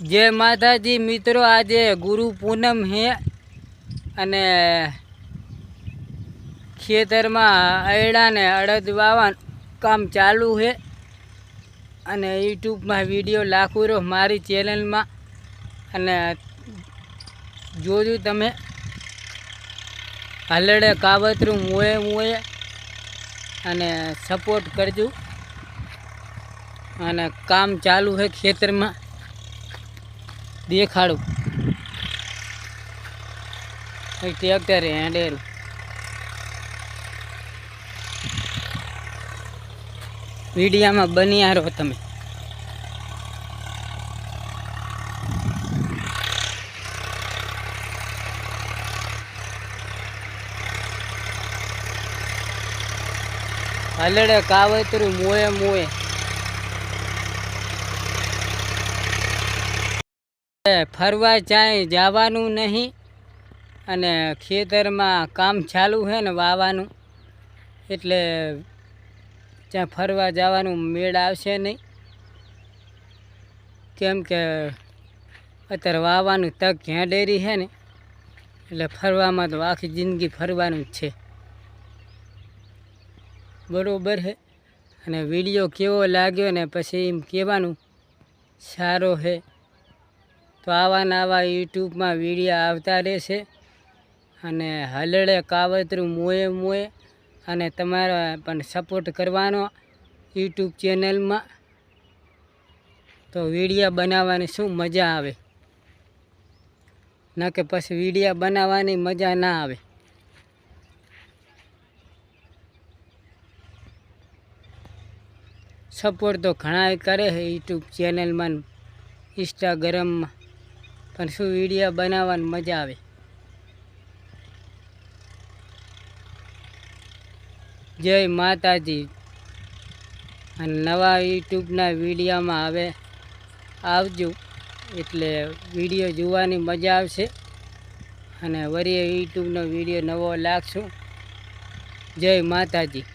जय माताजी मित्रों, आज गुरु पूनम है अने खेतर में अयड़ा ने अड़द वावा काम चालू है अने यूट्यूब में वीडियो लाखू रो मारी चेनल में अने जोजू तमे हलड़े कावतरू मुए मुए अने सपोर्ट करजू अने काम चालू है खेतर में देखाड़ू ट्रेक्टर हेंडेल वीडियो में बनिया रहो तमे। हलड़े कावतरू मुए मुए फरवा चाहे जावानू नहीं अने खेतर में काम चालू है ने वावानू एटले ત્યાં ફરવા જવાનું મેળ આવશે નહીં, કેમ કે અત્યારે વાવવાનું તક ઘેંડેરી છે ને એટલે ફરવામાં તો આખી જિંદગી ફરવાનું જ છે, બરાબર છે। અને વિડીયો કેવો લાગ્યો ને પછી એમ કહેવાનું સારો છે તો આવા યુટ્યુબમાં વિડીયો આવતા રહેશે અને હલડે કાવતરું મોએ મોએ અને તમારે પણ સપોર્ટ કરવાનો યુટ્યુબ ચેનલમાં, તો વિડીયો બનાવવાની શું મજા આવે, ન કે પછી વિડીયો બનાવવાની મજા ના આવે। સપોર્ટ તો ઘણા કરે છે યુટ્યુબ ચેનલમાં ઇન્સ્ટાગ્રામમાં, પણ શું વિડીયો બનાવવાની મજા આવે। જય માતાજી। અને નવા યુટ્યુબના વિડીયોમાં હવે આવજો એટલે વિડીયો જોવાની મજા આવશે અને વળી યુટ્યુબનો વિડીયો નવો લાગશું। જય માતાજી।